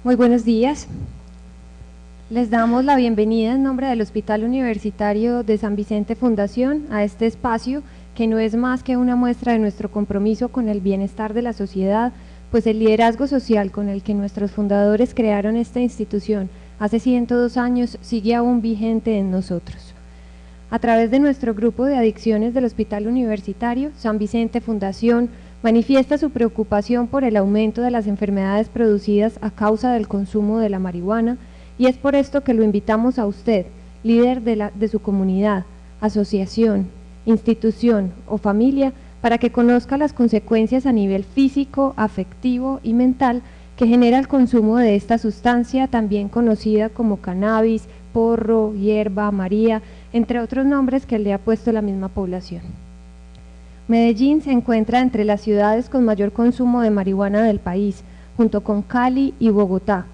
Muy buenos días. Les damos la bienvenida en nombre del Hospital Universitario de San Vicente Fundación a este espacio que no es más que una muestra de nuestro compromiso con el bienestar de la sociedad, pues el liderazgo social con el que nuestros fundadores crearon esta institución hace 102 años sigue aún vigente en nosotros. A través de nuestro grupo de adicciones del Hospital Universitario, San Vicente Fundación manifiesta su preocupación por el aumento de las enfermedades producidas a causa del consumo de la marihuana, y es por esto que lo invitamos a usted, líder de su comunidad, asociación, institución o familia, para que conozca las consecuencias a nivel físico, afectivo y mental que genera el consumo de esta sustancia, también conocida como cannabis, porro, hierba, María, entre otros nombres que le ha puesto la misma población. Medellín se encuentra entre las ciudades con mayor consumo de marihuana del país, junto con Cali y Bogotá,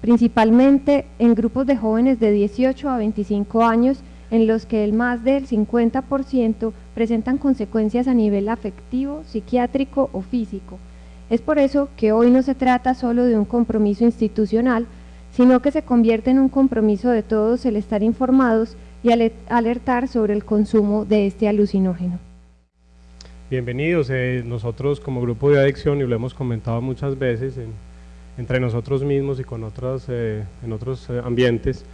principalmente en grupos de jóvenes de 18 a 25 años, en los que el más del 50% presentan consecuencias a nivel afectivo, psiquiátrico o físico. Es por eso que hoy no se trata solo de un compromiso institucional, sino que se convierte en un compromiso de todos el estar informados y alertar sobre el consumo de este alucinógeno. Bienvenidos, nosotros como grupo de adicción, y lo hemos comentado muchas veces entre nosotros mismos y con en otros ambientes,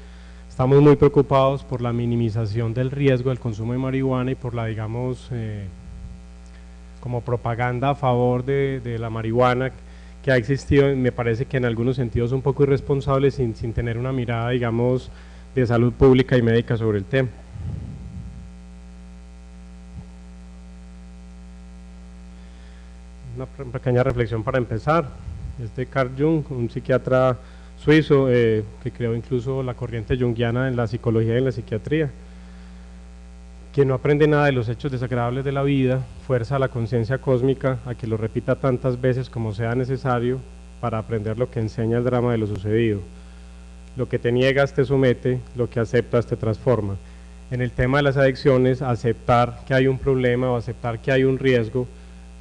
estamos muy preocupados por la minimización del riesgo del consumo de marihuana y por la, digamos, como propaganda a favor de la marihuana que ha existido, me parece que en algunos sentidos un poco irresponsable, sin tener una mirada, digamos, de salud pública y médica sobre el tema. Una pequeña reflexión para empezar, es de Carl Jung, un psiquiatra suizo que creó incluso la corriente junguiana en la psicología y en la psiquiatría. Quien no aprende nada de los hechos desagradables de la vida, fuerza a la conciencia cósmica a que lo repita tantas veces como sea necesario para aprender lo que enseña el drama de lo sucedido. Lo que te niegas te somete, lo que aceptas te transforma. En el tema de las adicciones, aceptar que hay un problema o aceptar que hay un riesgo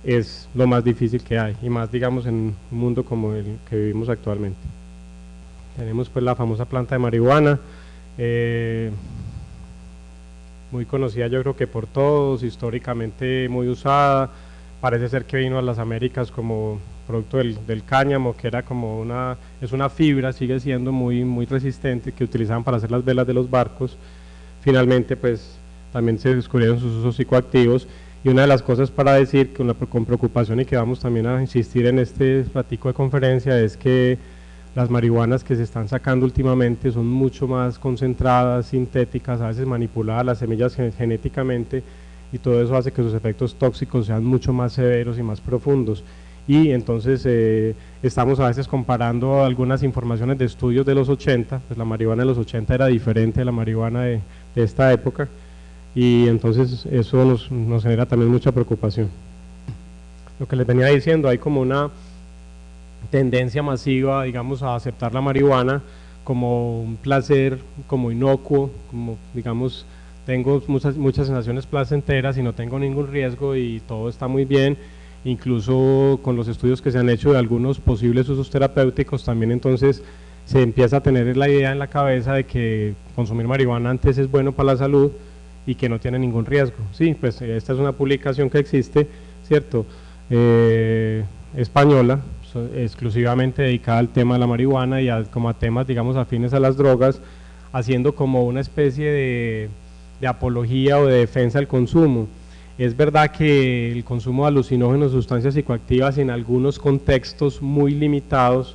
es lo más difícil que hay, y más, digamos, en un mundo como el que vivimos actualmente. Tenemos pues la famosa planta de marihuana, muy conocida yo creo que por todos, históricamente muy usada, parece ser que vino a las Américas como producto del cáñamo, que era como es una fibra, sigue siendo muy resistente, que utilizaban para hacer las velas de los barcos. Finalmente pues también se descubrieron sus usos psicoactivos, y una de las cosas para decir con preocupación, y que vamos también a insistir en este platico de conferencia, es que las marihuanas que se están sacando últimamente son mucho más concentradas, sintéticas, a veces manipuladas las semillas genéticamente, y todo eso hace que sus efectos tóxicos sean mucho más severos y más profundos. Y entonces estamos a veces comparando algunas informaciones de estudios de los 80, pues la marihuana de los 80 era diferente de la marihuana de esta época, y entonces eso nos genera también mucha preocupación. Lo que les venía diciendo, hay como una tendencia masiva, digamos, a aceptar la marihuana como un placer, como inocuo, como, digamos, tengo muchas sensaciones placenteras y no tengo ningún riesgo y todo está muy bien. Incluso con los estudios que se han hecho de algunos posibles usos terapéuticos, también entonces se empieza a tener la idea en la cabeza de que consumir marihuana antes es bueno para la salud y que no tiene ningún riesgo. Sí, pues esta es una publicación que existe, ¿cierto? Española, exclusivamente dedicada al tema de la marihuana y como a temas, digamos, afines a las drogas, haciendo como una especie de apología o de defensa del consumo. Es verdad que el consumo de alucinógenos, sustancias psicoactivas, en algunos contextos muy limitados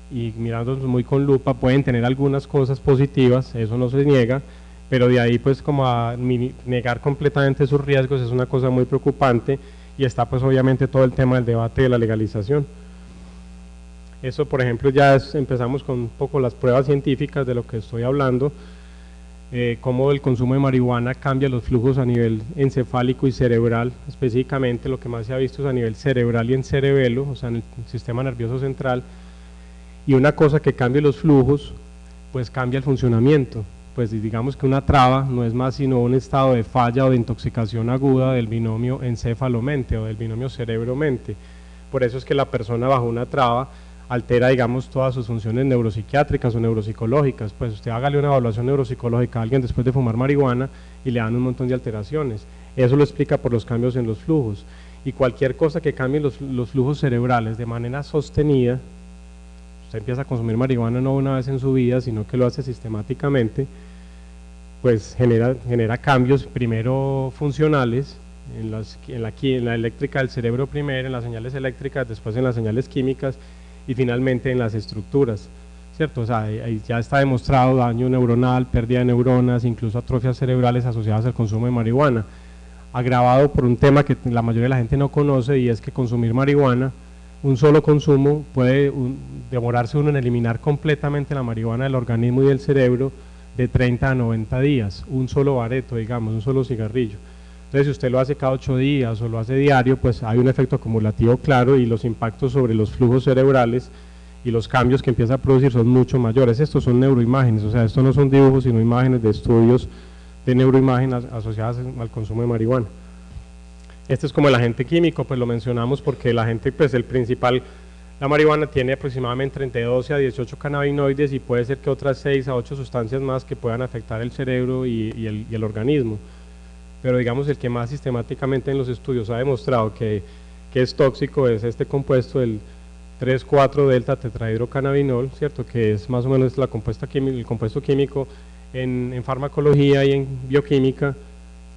y mirando muy con lupa, pueden tener algunas cosas positivas, eso no se niega, pero de ahí pues como a negar completamente sus riesgos es una cosa muy preocupante, y está pues obviamente todo el tema del debate de la legalización. Eso, por ejemplo, empezamos con un poco las pruebas científicas de lo que estoy hablando, cómo el consumo de marihuana cambia los flujos a nivel encefálico y cerebral. Específicamente lo que más se ha visto es a nivel cerebral y en cerebelo, o sea en el sistema nervioso central, y una cosa que cambie los flujos pues cambia el funcionamiento. Pues digamos que una traba no es más sino un estado de falla o de intoxicación aguda del binomio encéfalo-mente o del binomio cerebro-mente. Por eso es que la persona bajo una traba altera, digamos, todas sus funciones neuropsiquiátricas o neuropsicológicas. Pues usted hágale una evaluación neuropsicológica a alguien después de fumar marihuana y le dan un montón de alteraciones. Eso lo explica por los cambios en los flujos. Y cualquier cosa que cambie los flujos cerebrales de manera sostenida, usted empieza a consumir marihuana no una vez en su vida, sino que lo hace sistemáticamente, pues genera cambios primero funcionales, en la eléctrica del cerebro primero, en las señales eléctricas, después en las señales químicas y finalmente en las estructuras, ¿cierto? O sea, ahí ya está demostrado daño neuronal, pérdida de neuronas, incluso atrofias cerebrales asociadas al consumo de marihuana, agravado por un tema que la mayoría de la gente no conoce, y es que consumir marihuana, un solo consumo puede demorarse uno en eliminar completamente la marihuana del organismo y del cerebro de 30 a 90 días, un solo bareto, digamos, un solo cigarrillo. Entonces, si usted lo hace cada 8 días o lo hace diario, pues hay un efecto acumulativo claro, y los impactos sobre los flujos cerebrales y los cambios que empieza a producir son mucho mayores. Estos son neuroimágenes, o sea, estos no son dibujos, sino imágenes de estudios de neuroimagen asociadas al consumo de marihuana. Este es como el agente químico, pues lo mencionamos porque el agente, pues el principal, la marihuana tiene aproximadamente entre 12 a 18 cannabinoides, y puede ser que otras 6 a 8 sustancias más que puedan afectar el cerebro y el organismo. Pero digamos el que más sistemáticamente en los estudios ha demostrado que es tóxico es este compuesto, el 3,4-delta tetrahidrocannabinol, ¿cierto? Que es más o menos el compuesto químico en farmacología y en bioquímica.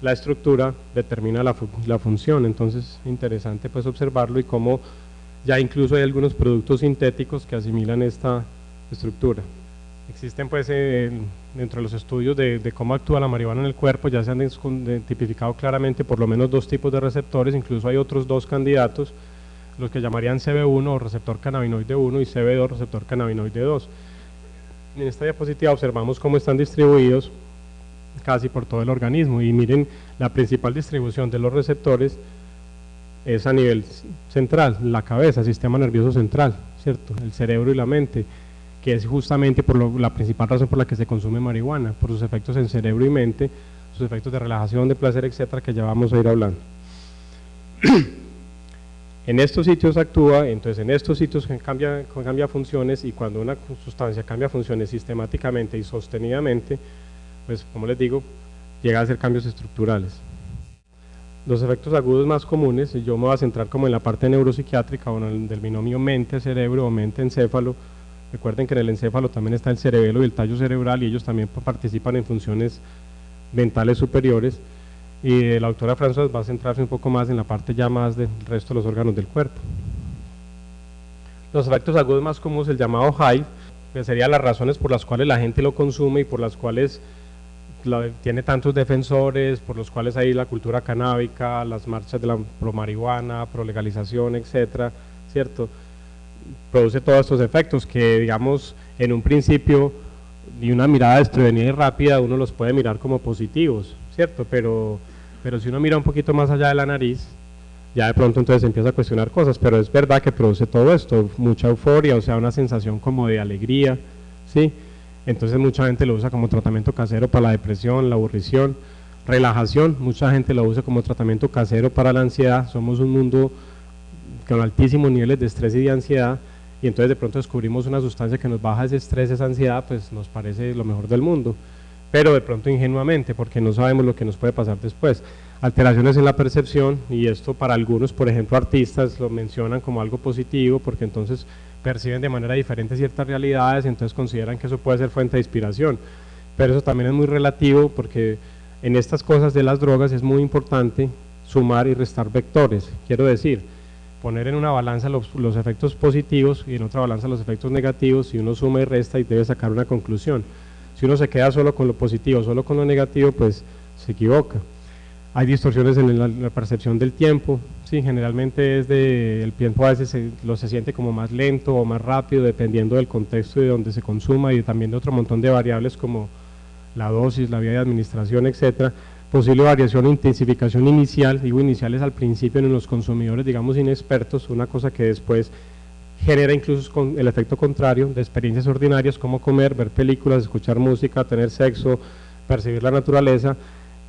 La estructura determina la función, entonces interesante pues observarlo, y cómo ya incluso hay algunos productos sintéticos que asimilan esta estructura. Existen pues dentro de los estudios de cómo actúa la marihuana en el cuerpo, ya se han tipificado claramente por lo menos 2 tipos de receptores, incluso hay otros 2 candidatos, los que llamarían CB1 o receptor cannabinoide 1 y CB2 receptor cannabinoide 2. En esta diapositiva observamos cómo están distribuidos casi por todo el organismo, y miren, la principal distribución de los receptores es a nivel central, la cabeza, sistema nervioso central, ¿cierto? El cerebro y la mente, que es justamente la principal razón por la que se consume marihuana, por sus efectos en cerebro y mente, sus efectos de relajación, de placer, etcétera, que ya vamos a ir hablando. En estos sitios actúa, entonces en estos sitios cambia funciones, y cuando una sustancia cambia funciones sistemáticamente y sostenidamente, pues como les digo, llega a hacer cambios estructurales. Los efectos agudos más comunes, y yo me voy a centrar como en la parte neuropsiquiátrica, o en el del binomio mente-cerebro o mente-encéfalo. Recuerden que en el encéfalo también está el cerebelo y el tallo cerebral, y ellos también participan en funciones mentales superiores, y la doctora François va a centrarse un poco más en la parte ya más del resto de los órganos del cuerpo. Los efectos agudos más comunes, el llamado high, que serían las razones por las cuales la gente lo consume y por las cuales tiene tantos defensores, por los cuales hay la cultura canábica, las marchas de la pro-marihuana, pro-legalización, etcétera, ¿cierto? Produce todos estos efectos que, digamos, en un principio, y una mirada desprevenida y rápida, uno los puede mirar como positivos, ¿cierto? Pero si uno mira un poquito más allá de la nariz, ya de pronto entonces empieza a cuestionar cosas, pero es verdad que produce todo esto, mucha euforia, o sea, una sensación como de alegría, ¿sí? Entonces mucha gente lo usa como tratamiento casero para la depresión, la aburrición, relajación, mucha gente lo usa como tratamiento casero para la ansiedad. Somos un mundo con altísimos niveles de estrés y de ansiedad, y entonces de pronto descubrimos una sustancia que nos baja ese estrés, esa ansiedad, pues nos parece lo mejor del mundo, pero de pronto ingenuamente, porque no sabemos lo que nos puede pasar después. Alteraciones en la percepción, y esto para algunos, por ejemplo artistas, lo mencionan como algo positivo, porque entonces perciben de manera diferente ciertas realidades, entonces consideran que eso puede ser fuente de inspiración, pero eso también es muy relativo, porque en estas cosas de las drogas es muy importante sumar y restar vectores. Quiero decir, poner en una balanza los efectos positivos y en otra balanza los efectos negativos, y uno suma y resta y debe sacar una conclusión. Si uno se queda solo con lo positivo, solo con lo negativo, pues se equivoca. Hay distorsiones en la percepción del tiempo, sí, generalmente el tiempo a veces se siente como más lento o más rápido, dependiendo del contexto y de donde se consuma, y también de otro montón de variables como la dosis, la vía de administración, etcétera. Posible variación e intensificación inicial, digo iniciales al principio en los consumidores, digamos inexpertos, una cosa que después genera incluso el efecto contrario de experiencias ordinarias como comer, ver películas, escuchar música, tener sexo, percibir la naturaleza.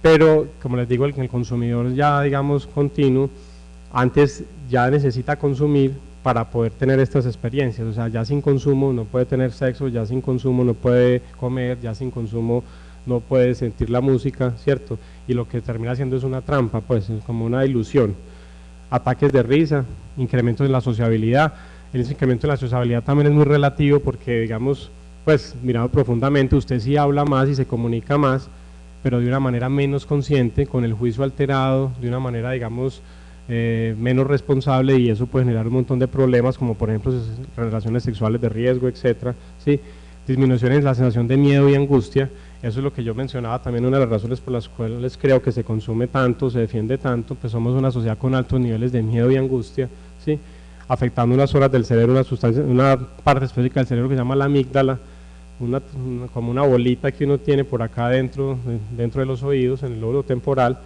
Pero, como les digo, el consumidor ya, digamos, continuo, antes ya necesita consumir para poder tener estas experiencias. O sea, ya sin consumo no puede tener sexo, ya sin consumo no puede comer, ya sin consumo no puede sentir la música, ¿cierto? Y lo que termina siendo es una trampa, pues, es como una ilusión. Ataques de risa, incrementos en la sociabilidad. El incremento en la sociabilidad también es muy relativo porque, digamos, pues, mirado profundamente, usted sí habla más y se comunica más, pero de una manera menos consciente, con el juicio alterado, de una manera, digamos, menos responsable, y eso puede generar un montón de problemas, como por ejemplo relaciones sexuales de riesgo, etcétera, ¿sí? Disminución en la sensación de miedo y angustia. Eso es lo que yo mencionaba también, una de las razones por las cuales creo que se consume tanto, se defiende tanto, pues somos una sociedad con altos niveles de miedo y angustia, ¿sí? Afectando unas zonas del cerebro, una parte específica del cerebro que se llama la amígdala, como una bolita que uno tiene por acá dentro de los oídos, en el lóbulo temporal,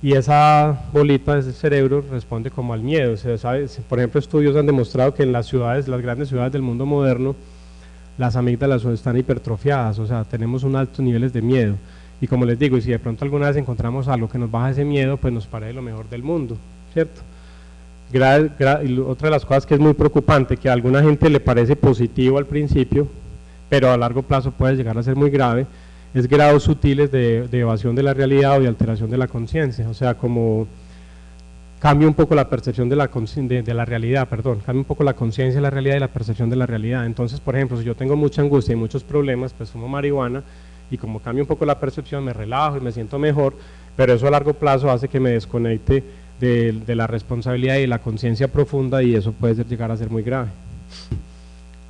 y esa bolita de ese cerebro responde como al miedo. Se sabe, por ejemplo, estudios han demostrado que en las ciudades, las grandes ciudades del mundo moderno, las amígdalas están hipertrofiadas, o sea, tenemos un altos niveles de miedo, y como les digo, y si de pronto alguna vez encontramos algo que nos baja ese miedo, pues nos parece lo mejor del mundo, ¿cierto? Y otra de las cosas que es muy preocupante, que a alguna gente le parece positivo al principio, pero a largo plazo puede llegar a ser muy grave, es grados sutiles de evasión de la realidad o de alteración de la conciencia. O sea, como cambia un poco la percepción de la realidad, cambia un poco la conciencia de la realidad y la percepción de la realidad. Entonces, por ejemplo, si yo tengo mucha angustia y muchos problemas, pues fumo marihuana, y como cambia un poco la percepción, me relajo y me siento mejor, pero eso a largo plazo hace que me desconecte de la responsabilidad y de la conciencia profunda, y eso puede llegar a ser muy grave.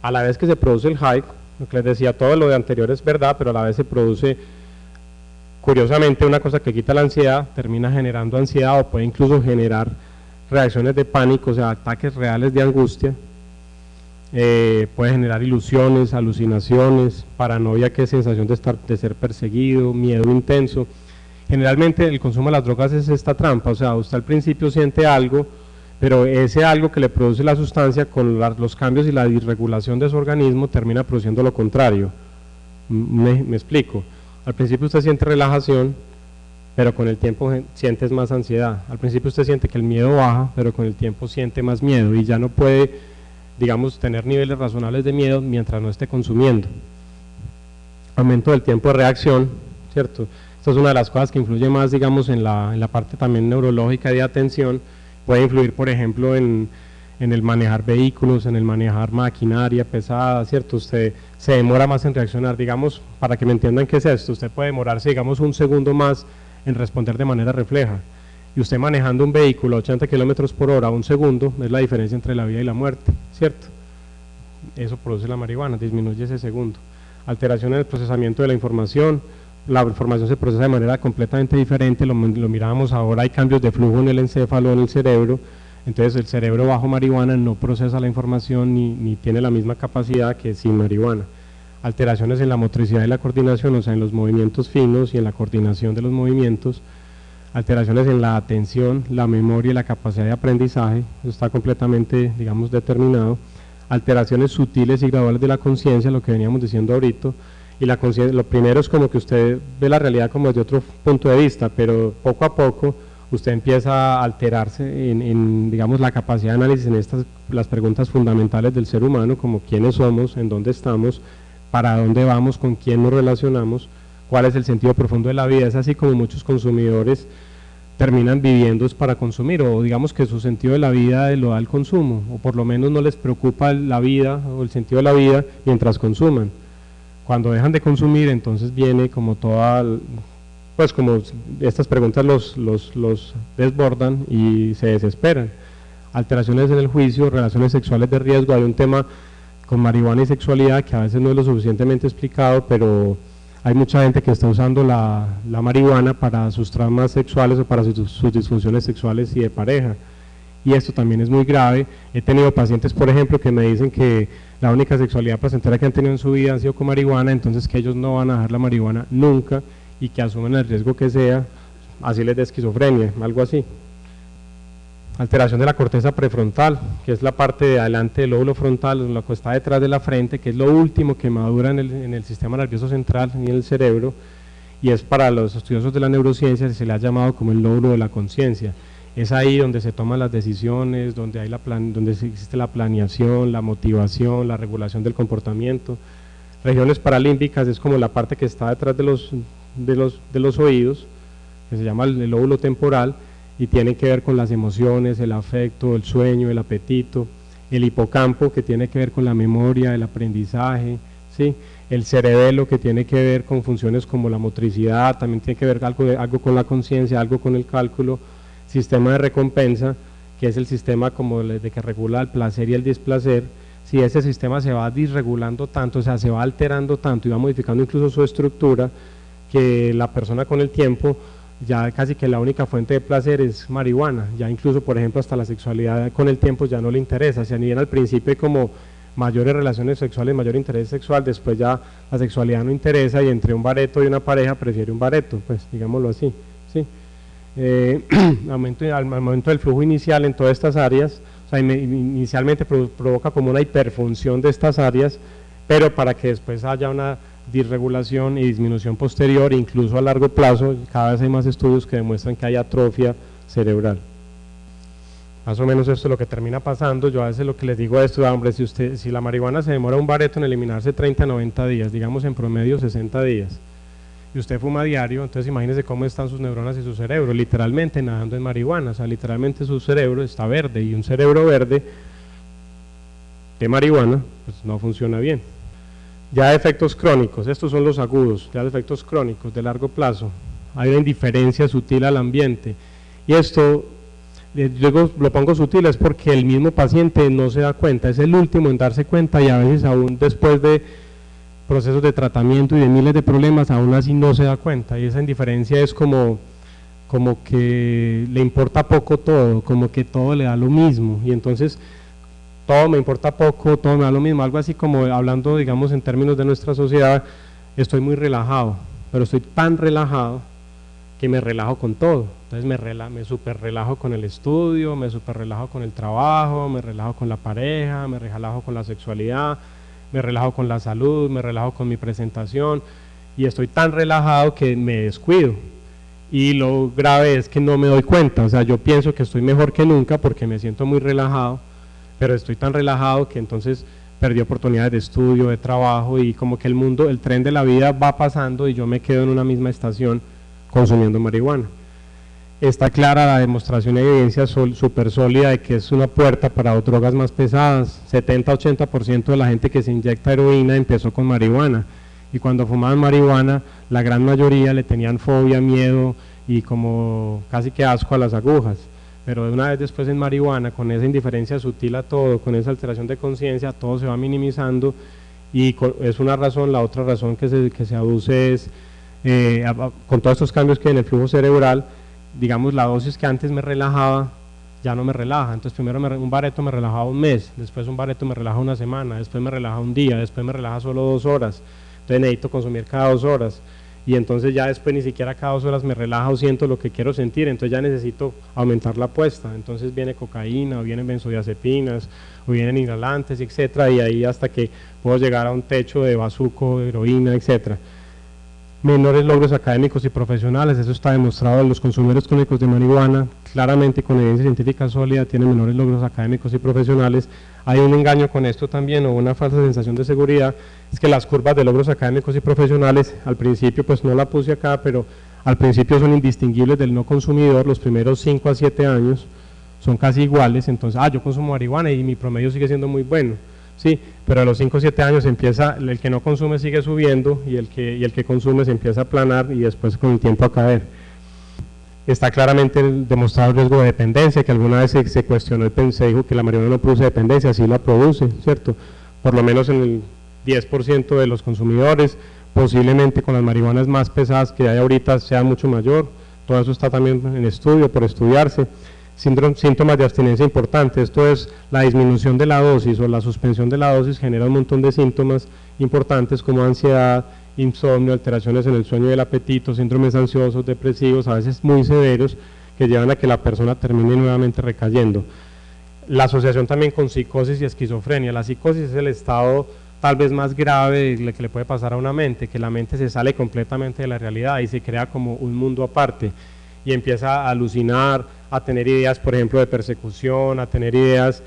A la vez que se produce el high, lo que les decía, todo lo de anterior es verdad, pero a la vez se produce, curiosamente, una cosa que quita la ansiedad, termina generando ansiedad, o puede incluso generar reacciones de pánico, o sea, ataques reales de angustia. Puede generar ilusiones, alucinaciones, paranoia, que es sensación de ser perseguido, miedo intenso. Generalmente el consumo de las drogas es esta trampa, o sea, usted al principio siente algo, pero ese algo que le produce la sustancia, con los cambios y la disregulación de su organismo, termina produciendo lo contrario. Me explico. Al principio usted siente relajación, pero con el tiempo sientes más ansiedad. Al principio usted siente que el miedo baja, pero con el tiempo siente más miedo, y ya no puede, digamos, tener niveles razonables de miedo mientras no esté consumiendo. Aumento del tiempo de reacción, ¿cierto? Esta es una de las cosas que influye más, digamos, en la parte también neurológica de atención. Puede influir, por ejemplo, en el manejar vehículos, en el manejar maquinaria pesada, ¿cierto? Usted se demora más en reaccionar, digamos, para que me entiendan qué es esto, usted puede demorarse, digamos, un segundo más en responder de manera refleja, y usted manejando un vehículo a 80 kilómetros por hora, un segundo, es la diferencia entre la vida y la muerte, ¿cierto? Eso produce la marihuana, disminuye ese segundo. Alteración en el procesamiento de la información se procesa de manera completamente diferente, lo mirábamos ahora, hay cambios de flujo en el encéfalo, en el cerebro. Entonces el cerebro bajo marihuana no procesa la información ni tiene la misma capacidad que sin marihuana. Alteraciones en la motricidad y la coordinación, o sea, en los movimientos finos y en la coordinación de los movimientos. Alteraciones en la atención, la memoria y la capacidad de aprendizaje, eso está completamente, digamos, determinado. Alteraciones sutiles y graduales de la conciencia, lo que veníamos diciendo ahorita. Y la conciencia, lo primero es como que usted ve la realidad como desde otro punto de vista, pero poco a poco usted empieza a alterarse en digamos, la capacidad de análisis en las preguntas fundamentales del ser humano, como quiénes somos, en dónde estamos, para dónde vamos, con quién nos relacionamos, cuál es el sentido profundo de la vida. Es así como muchos consumidores terminan viviendo para consumir, o digamos que su sentido de la vida lo da el consumo, o por lo menos no les preocupa la vida o el sentido de la vida mientras consuman. Cuando dejan de consumir, entonces viene como pues como estas preguntas los desbordan y se desesperan. Alteraciones en el juicio, relaciones sexuales de riesgo. Hay un tema con marihuana y sexualidad que a veces no es lo suficientemente explicado, pero hay mucha gente que está usando la marihuana para sus traumas sexuales o para sus disfunciones sexuales y de pareja, y esto también es muy grave. He tenido pacientes, por ejemplo, que me dicen que la única sexualidad placentera que han tenido en su vida ha sido con marihuana, entonces que ellos no van a dejar la marihuana nunca, y que asumen el riesgo que sea, así les dé esquizofrenia, algo así. Alteración de la corteza prefrontal, que es la parte de adelante del lóbulo frontal, lo que está detrás de la frente, que es lo último que madura en el sistema nervioso central y en el cerebro, y es para los estudiosos de la neurociencia se le ha llamado como el lóbulo de la conciencia, es ahí donde se toman las decisiones, donde existe la planeación, la motivación, la regulación del comportamiento. Regiones paralímbicas es como la parte que está detrás de los oídos, que se llama el lóbulo temporal, y tiene que ver con las emociones, el afecto, el sueño, el apetito. El hipocampo, que tiene que ver con la memoria, el aprendizaje, ¿sí? El cerebelo, que tiene que ver con funciones como la motricidad, también tiene que ver algo con la conciencia, algo con el cálculo. Sistema de recompensa, que es el sistema como de que regula el placer y el displacer. Si ese sistema se va disregulando tanto, o sea, se va alterando tanto y va modificando incluso su estructura, que la persona con el tiempo ya casi que la única fuente de placer es marihuana, ya incluso por ejemplo hasta la sexualidad con el tiempo ya no le interesa, o sea, ni bien al principio hay como mayores relaciones sexuales, mayor interés sexual, después ya la sexualidad no interesa y entre un bareto y una pareja prefiere un bareto, pues digámoslo así, ¿sí? Al momento del flujo inicial en todas estas áreas, o sea, inicialmente provoca como una hiperfunción de estas áreas, pero para que después haya una disregulación y disminución posterior, incluso a largo plazo, cada vez hay más estudios que demuestran que hay atrofia cerebral. Más o menos esto es lo que termina pasando. Yo a veces lo que les digo a esto, hombre, si la marihuana se demora un bareto en eliminarse 30 a 90 días, digamos en promedio 60 días, y usted fuma diario, entonces imagínese cómo están sus neuronas y su cerebro, literalmente nadando en marihuana, o sea, literalmente su cerebro está verde, y un cerebro verde de marihuana, pues no funciona bien. Ya efectos crónicos, estos son los agudos, ya efectos crónicos de largo plazo, hay una indiferencia sutil al ambiente, y esto, luego lo pongo sutil, es porque el mismo paciente no se da cuenta, es el último en darse cuenta, y a veces aún después de procesos de tratamiento y de miles de problemas, aún así no se da cuenta, y esa indiferencia es como que le importa poco todo, como que todo le da lo mismo, y entonces todo me importa poco, todo me da lo mismo, algo así como hablando, digamos, en términos de nuestra sociedad, estoy muy relajado, pero estoy tan relajado que me relajo con todo, entonces me super relajo con el estudio, me super relajo con el trabajo, me relajo con la pareja, me relajo con la sexualidad, me relajo con la salud, me relajo con mi presentación, y estoy tan relajado que me descuido, y lo grave es que no me doy cuenta, o sea, yo pienso que estoy mejor que nunca porque me siento muy relajado, pero estoy tan relajado que entonces perdí oportunidades de estudio, de trabajo, y como que el tren de la vida va pasando y yo me quedo en una misma estación consumiendo marihuana. Está clara la demostración y evidencia súper sólida de que es una puerta para drogas más pesadas. 70-80% de la gente que se inyecta heroína empezó con marihuana, y cuando fumaban marihuana la gran mayoría le tenían fobia, miedo y como casi que asco a las agujas. Pero de una vez después en marihuana, con esa indiferencia sutil a todo, con esa alteración de conciencia, todo se va minimizando, y es una razón. La otra razón que se aduce es, con todos estos cambios que hay en el flujo cerebral, digamos, la dosis que antes me relajaba, ya no me relaja. Entonces primero un bareto me relajaba un mes, después un bareto me relaja una semana, después me relaja un día, después me relaja solo 2 horas, entonces necesito consumir cada 2 horas. Y entonces ya después ni siquiera cada 2 horas me relaja o siento lo que quiero sentir, entonces ya necesito aumentar la apuesta, entonces viene cocaína, o vienen benzodiazepinas, o vienen inhalantes, etcétera, y ahí hasta que puedo llegar a un techo de bazuco, de heroína, etcétera. Menores logros académicos y profesionales, eso está demostrado en los consumidores crónicos de marihuana, claramente con evidencia científica sólida, tienen menores logros académicos y profesionales. Hay un engaño con esto también, o una falsa sensación de seguridad, es que las curvas de logros académicos y profesionales, al principio, pues no la puse acá, pero al principio son indistinguibles del no consumidor. Los primeros 5 a 7 años son casi iguales, entonces, yo consumo marihuana y mi promedio sigue siendo muy bueno, sí, pero a los 5 o 7 años empieza, el que no consume sigue subiendo, y el que consume se empieza a aplanar y después con el tiempo a caer. Está claramente demostrado el riesgo de dependencia, que alguna vez se cuestionó, se dijo que la marihuana no produce dependencia, sí la produce, ¿cierto? Por lo menos en el 10% de los consumidores, posiblemente con las marihuanas más pesadas que hay ahorita sea mucho mayor. Todo eso está también en estudio, por estudiarse. Síntomas de abstinencia importantes, esto es la disminución de la dosis o la suspensión de la dosis, genera un montón de síntomas importantes como ansiedad, insomnio, alteraciones en el sueño y el apetito, síndromes ansiosos, depresivos, a veces muy severos, que llevan a que la persona termine nuevamente recayendo. La asociación también con psicosis y esquizofrenia. La psicosis es el estado tal vez más grave que le puede pasar a una mente, que la mente se sale completamente de la realidad y se crea como un mundo aparte. y empieza a alucinar, a tener ideas, por ejemplo, de persecución, a tener ideas,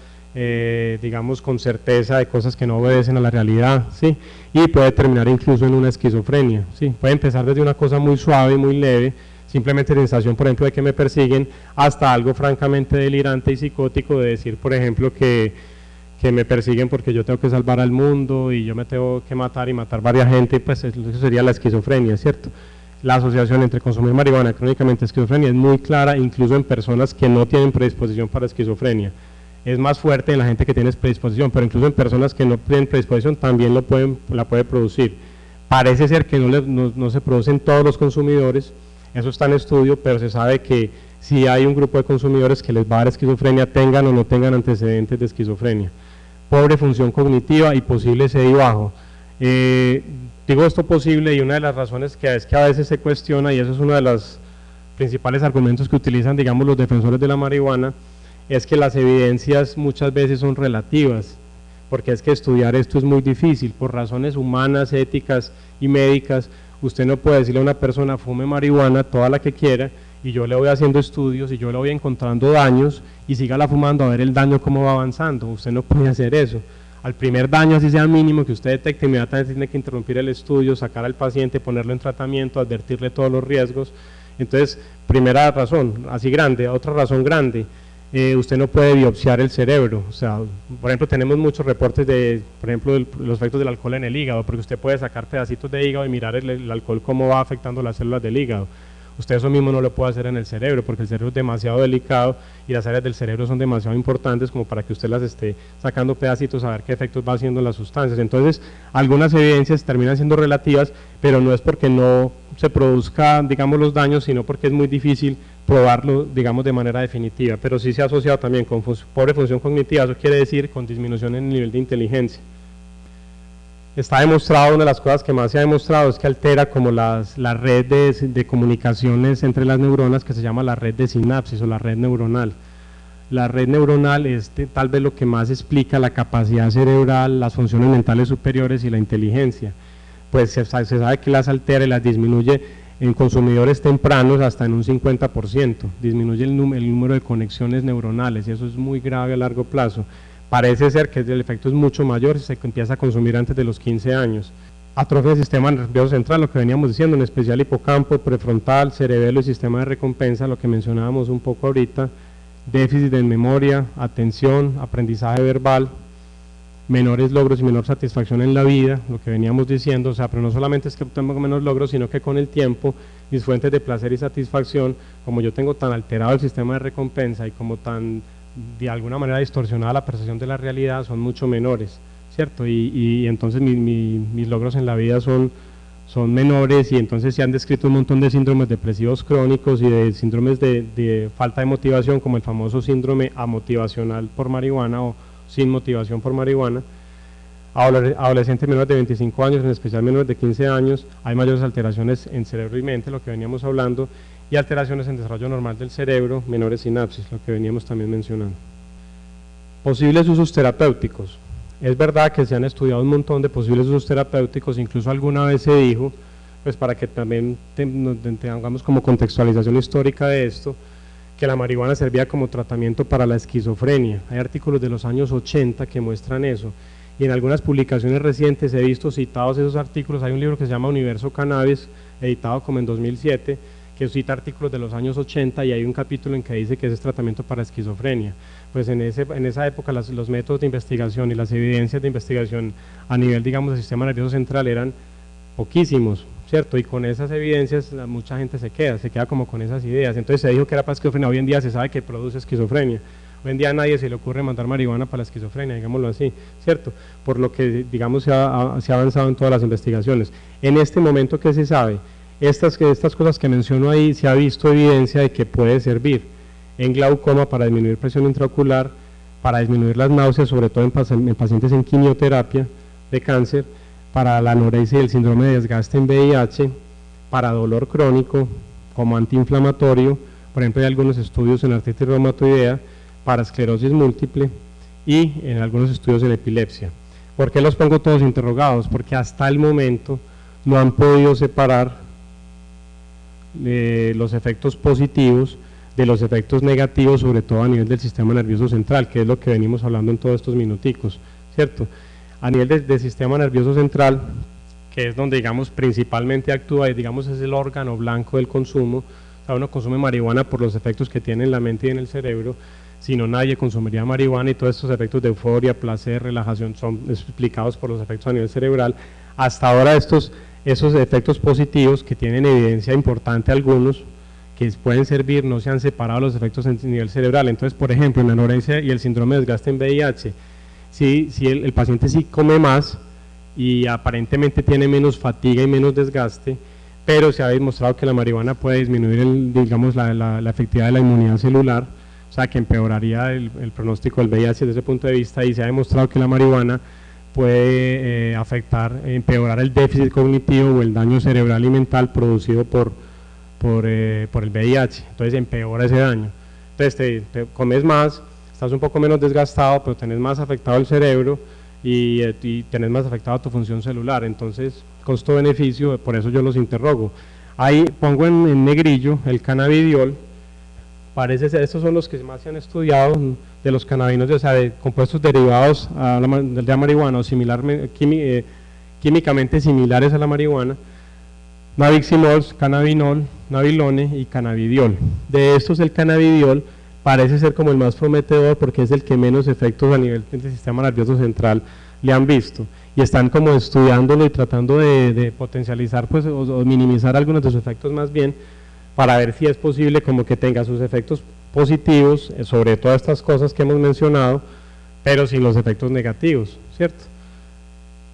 digamos, con certeza de cosas que no obedecen a la realidad, ¿sí? Y puede terminar incluso en una esquizofrenia, ¿sí? Puede empezar desde una cosa muy suave, muy leve, simplemente sensación, por ejemplo, de que me persiguen, hasta algo francamente delirante y psicótico de decir, por ejemplo, que me persiguen porque yo tengo que salvar al mundo y yo me tengo que matar y matar varias gente, pues eso sería la esquizofrenia, ¿cierto? La asociación entre consumir marihuana crónicamente y esquizofrenia es muy clara, incluso en personas que no tienen predisposición para esquizofrenia. Es más fuerte en la gente que tiene predisposición, pero incluso en personas que no tienen predisposición también la puede producir. Parece ser que no se producen todos los consumidores, eso está en estudio, pero se sabe que si hay un grupo de consumidores que les va a dar esquizofrenia, tengan o no tengan antecedentes de esquizofrenia. Pobre función cognitiva y posible CDI bajo. Digo esto posible y una de las razones que es que a veces se cuestiona, y eso es uno de los principales argumentos que utilizan, digamos, los defensores de la marihuana, es que las evidencias muchas veces son relativas, porque es que estudiar esto es muy difícil, por razones humanas, éticas y médicas. Usted no puede decirle a una persona fume marihuana toda la que quiera y yo le voy haciendo estudios y yo le voy encontrando daños y sígala fumando a ver el daño cómo va avanzando. Usted no puede hacer eso. Al primer daño, así sea mínimo, que usted detecte, inmediatamente tiene que interrumpir el estudio, sacar al paciente, ponerlo en tratamiento, advertirle todos los riesgos. Entonces, primera razón, así grande. Otra razón grande, usted no puede biopsiar el cerebro. O sea, por ejemplo, tenemos muchos reportes de, por ejemplo, los efectos del alcohol en el hígado, porque usted puede sacar pedacitos de hígado y mirar el alcohol cómo va afectando las células del hígado. Usted eso mismo no lo puede hacer en el cerebro, porque el cerebro es demasiado delicado y las áreas del cerebro son demasiado importantes como para que usted las esté sacando pedacitos a ver qué efectos va haciendo las sustancias. Entonces, algunas evidencias terminan siendo relativas, pero no es porque no se produzca, digamos, los daños, sino porque es muy difícil probarlo, digamos, de manera definitiva. Pero sí se ha asociado también con pobre función cognitiva, eso quiere decir con disminución en el nivel de inteligencia. Está demostrado, una de las cosas que más se ha demostrado es que altera como la red de comunicaciones entre las neuronas, que se llama la red de sinapsis o la red neuronal. La red neuronal es tal vez lo que más explica la capacidad cerebral, las funciones mentales superiores y la inteligencia. Pues se sabe que las altera y las disminuye en consumidores tempranos hasta en un 50%, disminuye el número de conexiones neuronales y eso es muy grave a largo plazo. Parece ser que el efecto es mucho mayor si se empieza a consumir antes de los 15 años. Atrofia del sistema nervioso central, lo que veníamos diciendo, en especial hipocampo, prefrontal, cerebelo y sistema de recompensa, lo que mencionábamos un poco ahorita, déficit de memoria, atención, aprendizaje verbal, menores logros y menor satisfacción en la vida, lo que veníamos diciendo, o sea, pero no solamente es que tengo menos logros, sino que con el tiempo mis fuentes de placer y satisfacción, como yo tengo tan alterado el sistema de recompensa y como tan de alguna manera distorsionada la percepción de la realidad, son mucho menores, ¿cierto? Y entonces mis logros en la vida son menores y entonces se han descrito un montón de síndromes depresivos crónicos y de síndromes de falta de motivación, como el famoso síndrome amotivacional por marihuana o sin motivación por marihuana. Adolescentes menores de 25 años, en especial menores de 15 años, hay mayores alteraciones en cerebro y mente, lo que veníamos hablando, y alteraciones en desarrollo normal del cerebro, menores sinapsis, lo que veníamos también mencionando. Posibles usos terapéuticos. Es verdad que se han estudiado un montón de posibles usos terapéuticos, incluso alguna vez se dijo, pues para que también tengamos como contextualización histórica de esto, que la marihuana servía como tratamiento para la esquizofrenia. Hay artículos de los años 80 que muestran eso, y en algunas publicaciones recientes he visto citados esos artículos. Hay un libro que se llama Universo Cannabis, editado como en 2007, que cita artículos de los años 80 y hay un capítulo en que dice que ese es tratamiento para esquizofrenia. Pues en esa época los métodos de investigación y las evidencias de investigación a nivel, digamos, del sistema nervioso central eran poquísimos, ¿cierto? Y con esas evidencias mucha gente se queda como con esas ideas. Entonces se dijo que era para esquizofrenia. Hoy en día se sabe que produce esquizofrenia. Hoy en día a nadie se le ocurre mandar marihuana para la esquizofrenia, digámoslo así, ¿cierto? Por lo que, digamos, se ha avanzado en todas las investigaciones. En este momento, ¿qué se sabe? Estas cosas que menciono ahí, se ha visto evidencia de que puede servir en glaucoma para disminuir presión intraocular, para disminuir las náuseas, sobre todo en pacientes en quimioterapia de cáncer, para la anorexia y el síndrome de desgaste en VIH, para dolor crónico, como antiinflamatorio, por ejemplo hay algunos estudios en artritis reumatoidea, para esclerosis múltiple y en algunos estudios en epilepsia. ¿Por qué los pongo todos interrogados? Porque hasta el momento no han podido separar los efectos positivos de los efectos negativos, sobre todo a nivel del sistema nervioso central, que es lo que venimos hablando en todos estos minuticos, ¿cierto? A nivel del sistema nervioso central, que es donde, digamos, principalmente actúa, y digamos es el órgano blanco del consumo. O sea, uno consume marihuana por los efectos que tiene en la mente y en el cerebro, si no nadie consumiría marihuana, y todos estos efectos de euforia, placer, relajación son explicados por los efectos a nivel cerebral. Hasta ahora esos efectos positivos, que tienen evidencia importante algunos, que pueden servir, no se han separado los efectos a nivel cerebral. Entonces, por ejemplo, en la anorexia y el síndrome de desgaste en VIH, si el paciente sí come más y aparentemente tiene menos fatiga y menos desgaste, pero se ha demostrado que la marihuana puede disminuir digamos, la efectividad de la inmunidad celular, o sea, que empeoraría el pronóstico del VIH desde ese punto de vista, y se ha demostrado que la marihuana puede empeorar el déficit cognitivo o el daño cerebral y mental producido por el VIH. Entonces empeora ese daño. Entonces te comes más, estás un poco menos desgastado, pero tenés más afectado el cerebro y tenés más afectado tu función celular. Entonces, costo-beneficio, por eso yo los interrogo. Ahí pongo en negrillo el cannabidiol. Parece ser, estos son los que más se han estudiado de los cannabinoides, o sea, de compuestos derivados de la marihuana o químicamente similares a la marihuana: nabiximol, cannabinol, nabilone y cannabidiol. De estos, el cannabidiol parece ser como el más prometedor, porque es el que menos efectos a nivel del sistema nervioso central le han visto, y están como estudiándolo y tratando de potencializar, pues, o minimizar algunos de sus efectos más bien, para ver si es posible como que tenga sus efectos positivos sobre todas estas cosas que hemos mencionado, pero sin los efectos negativos, ¿cierto?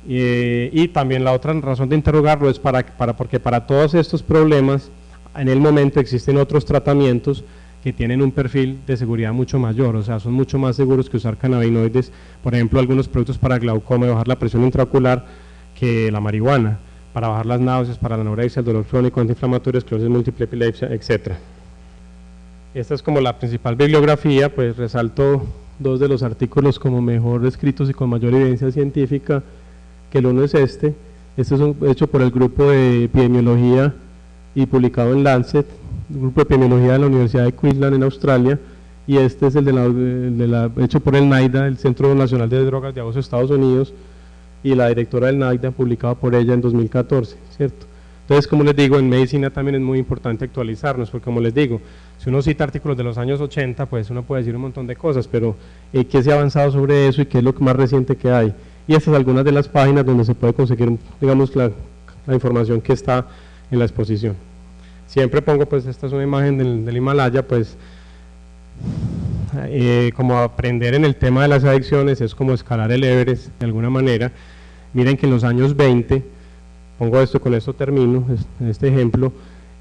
Y también la otra razón de interrogarlo es porque para todos estos problemas en el momento existen otros tratamientos que tienen un perfil de seguridad mucho mayor, o sea, son mucho más seguros que usar cannabinoides, por ejemplo, algunos productos para glaucoma y bajar la presión intraocular, que la marihuana, para bajar las náuseas, para la anorexia, el dolor crónico, antiinflamatorio, esclerosis múltiple, epilepsia, etc. Esta es como la principal bibliografía. Pues resalto dos de los artículos como mejor escritos y con mayor evidencia científica, que el uno es este es hecho por el grupo de epidemiología y publicado en Lancet, el grupo de epidemiología de la Universidad de Queensland en Australia, y este es hecho por el NIDA, el Centro Nacional de Drogas de los Estados Unidos, y la directora del NIDA, publicado por ella en 2014, ¿cierto? Entonces, como les digo, en medicina también es muy importante actualizarnos, porque, como les digo, si uno cita artículos de los años 80, pues uno puede decir un montón de cosas, pero ¿qué se ha avanzado sobre eso y qué es lo más reciente que hay? Y estas son algunas de las páginas donde se puede conseguir, digamos, la información que está en la exposición. Siempre pongo, pues, esta es una imagen del Himalaya, pues, como aprender en el tema de las adicciones es como escalar el Everest de alguna manera. Miren que en los años 20, pongo esto, con esto termino, este ejemplo,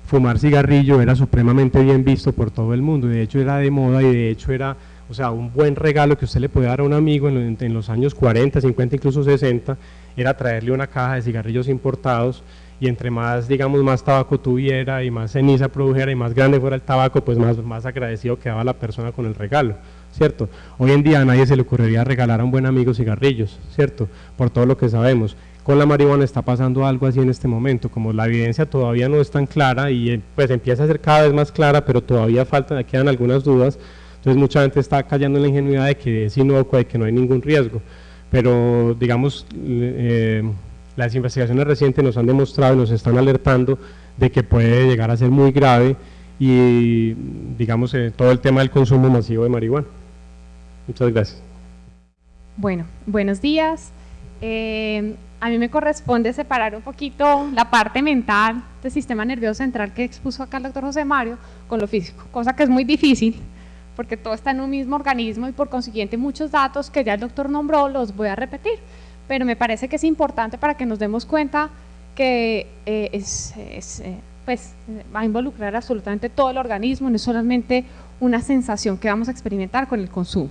fumar cigarrillo era supremamente bien visto por todo el mundo, y de hecho era de moda, y de hecho era, o sea, un buen regalo que usted le puede dar a un amigo en los años 40, 50, incluso 60, era traerle una caja de cigarrillos importados, y entre más, digamos, más tabaco tuviera y más ceniza produjera y más grande fuera el tabaco, pues más agradecido quedaba la persona con el regalo, ¿cierto? Hoy en día a nadie se le ocurriría regalar a un buen amigo cigarrillos, ¿cierto? Por todo lo que sabemos. Con la marihuana está pasando algo así en este momento, como la evidencia todavía no es tan clara, y pues empieza a ser cada vez más clara, pero todavía quedan algunas dudas. Entonces mucha gente está cayendo en la ingenuidad de que es inocua, de que no hay ningún riesgo, pero digamos, las investigaciones recientes nos han demostrado y nos están alertando de que puede llegar a ser muy grave, y digamos, todo el tema del consumo masivo de marihuana. Muchas gracias. Bueno, buenos días. A mí me corresponde separar un poquito la parte mental del sistema nervioso central que expuso acá el doctor José Mario con lo físico, cosa que es muy difícil porque todo está en un mismo organismo, y por consiguiente muchos datos que ya el doctor nombró los voy a repetir, pero me parece que es importante para que nos demos cuenta que pues va a involucrar absolutamente todo el organismo, no es solamente una sensación que vamos a experimentar con el consumo.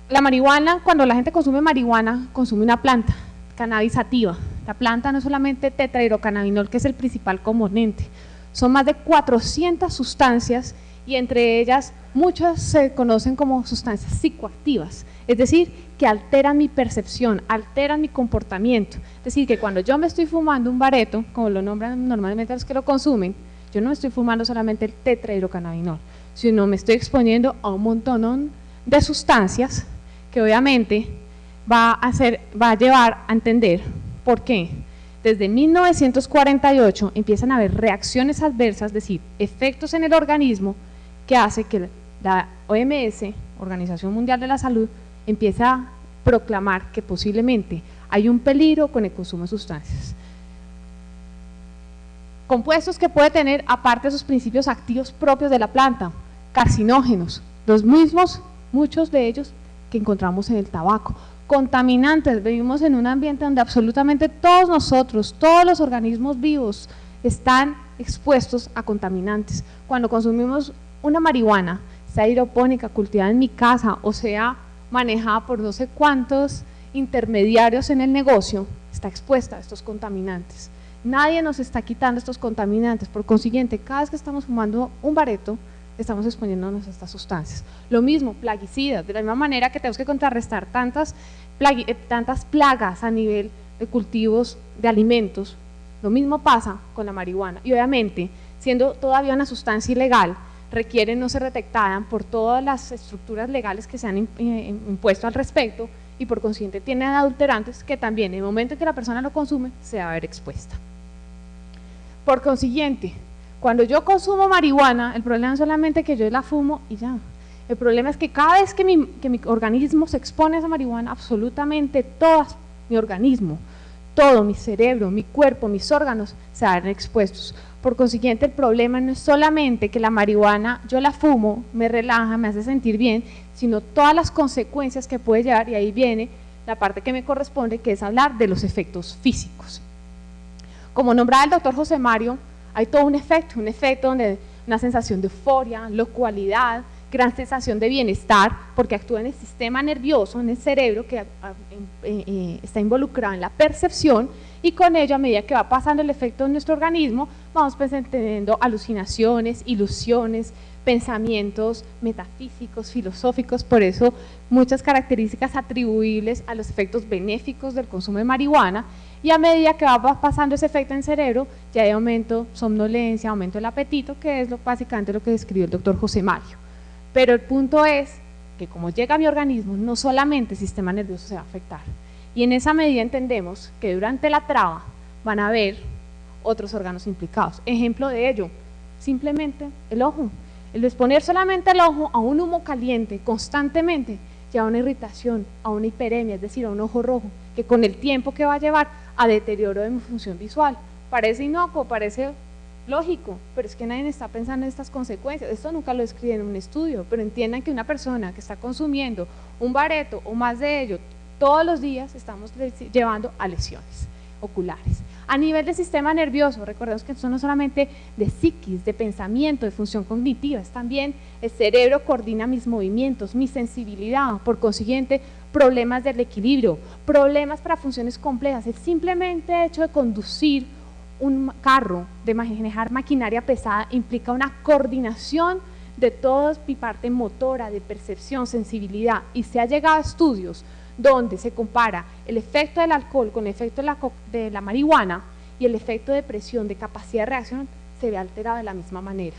La marihuana, cuando la gente consume marihuana, consume una planta, cannabis sativa. La planta no es solamente tetrahidrocannabinol, que es el principal componente, son más de 400 sustancias, y entre ellas muchas se conocen como sustancias psicoactivas, es decir, que alteran mi percepción, alteran mi comportamiento. Es decir, que cuando yo me estoy fumando un bareto, como lo nombran normalmente los que lo consumen, yo no estoy fumando solamente el tetrahidrocannabinol, sino me estoy exponiendo a un montón de sustancias que obviamente va a llevar a entender por qué. Desde 1948 empiezan a haber reacciones adversas, es decir, efectos en el organismo que hace que la OMS, Organización Mundial de la Salud, empiece a proclamar que posiblemente hay un peligro con el consumo de sustancias. Compuestos que puede tener, aparte de sus principios activos propios de la planta, carcinógenos, los mismos, muchos de ellos que encontramos en el tabaco. Contaminantes, vivimos en un ambiente donde absolutamente todos nosotros, todos los organismos vivos están expuestos a contaminantes. Cuando consumimos una marihuana, sea hidropónica, cultivada en mi casa o sea manejada por no sé cuántos intermediarios en el negocio, está expuesta a estos contaminantes. Nadie nos está quitando estos contaminantes, por consiguiente, cada vez que estamos fumando un bareto, estamos exponiéndonos a estas sustancias. Lo mismo, plaguicidas, de la misma manera que tenemos que contrarrestar tantas plagas a nivel de cultivos de alimentos, lo mismo pasa con la marihuana. Y obviamente, siendo todavía una sustancia ilegal, requiere no ser detectada por todas las estructuras legales que se han impuesto al respecto y por consiguiente tiene adulterantes que también en el momento en que la persona lo consume se va a ver expuesta. Por consiguiente, cuando yo consumo marihuana, el problema es solamente que yo la fumo y ya. El problema es que cada vez que mi organismo se expone a esa marihuana, absolutamente todo mi organismo, todo mi cerebro, mi cuerpo, mis órganos se van expuestos. Por consiguiente, el problema no es solamente que la marihuana, yo la fumo, me relaja, me hace sentir bien, sino todas las consecuencias que puede llevar, y ahí viene la parte que me corresponde, que es hablar de los efectos físicos. Como nombraba el doctor José Mario, hay todo un efecto donde una sensación de euforia, locualidad, gran sensación de bienestar, porque actúa en el sistema nervioso, en el cerebro, que está involucrado en la percepción, y con ello, a medida que va pasando el efecto en nuestro organismo, vamos teniendo alucinaciones, ilusiones, pensamientos metafísicos, filosóficos. Por eso muchas características atribuibles a los efectos benéficos del consumo de marihuana, y a medida que va pasando ese efecto en el cerebro, ya hay aumento, somnolencia, aumento del apetito, que es básicamente lo que describió el doctor José Mario. Pero el punto es que como llega a mi organismo, no solamente el sistema nervioso se va a afectar, y en esa medida entendemos que durante la traba van a haber otros órganos implicados. Ejemplo de ello, simplemente el ojo. El exponer solamente el ojo a un humo caliente constantemente lleva a una irritación, a una hiperemia, es decir, a un ojo rojo, que con el tiempo que va a llevar a deterioro de mi función visual. Parece inocuo, parece lógico, pero es que nadie está pensando en estas consecuencias. Esto nunca lo escribí en un estudio, pero entiendan que una persona que está consumiendo un bareto o más de ello todos los días, estamos llevando a lesiones oculares. A nivel del sistema nervioso, recordemos que esto no es solamente de psiquis, de pensamiento, de función cognitiva, es también el cerebro coordina mis movimientos, mi sensibilidad, por consiguiente, problemas del equilibrio, problemas para funciones complejas. El simplemente hecho de conducir un carro, de manejar maquinaria pesada, implica una coordinación de toda mi parte motora, de percepción, sensibilidad, y se ha llegado a estudios donde se compara el efecto del alcohol con el efecto de la marihuana, y el efecto de presión, de capacidad de reacción, se ve alterado de la misma manera.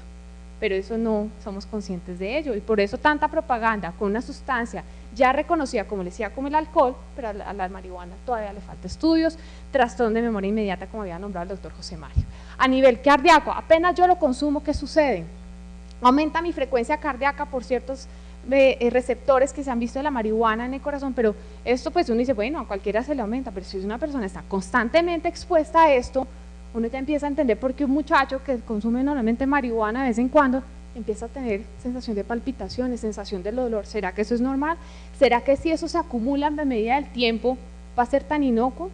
Pero eso no somos conscientes de ello, y por eso tanta propaganda con una sustancia ya reconocida, como les decía, como el alcohol, pero a la marihuana todavía le falta estudios. Trastorno de memoria inmediata, como había nombrado el doctor José Mario. A nivel cardíaco, apenas yo lo consumo, ¿qué sucede? Aumenta mi frecuencia cardíaca por ciertos receptores que se han visto de la marihuana en el corazón, pero esto pues uno dice, bueno, a cualquiera se le aumenta, pero si una persona está constantemente expuesta a esto, uno ya empieza a entender por qué un muchacho que consume normalmente marihuana de vez en cuando empieza a tener sensación de palpitaciones, sensación de dolor. ¿Será que eso es normal? ¿Será que si eso se acumula en medida del tiempo va a ser tan inocuo?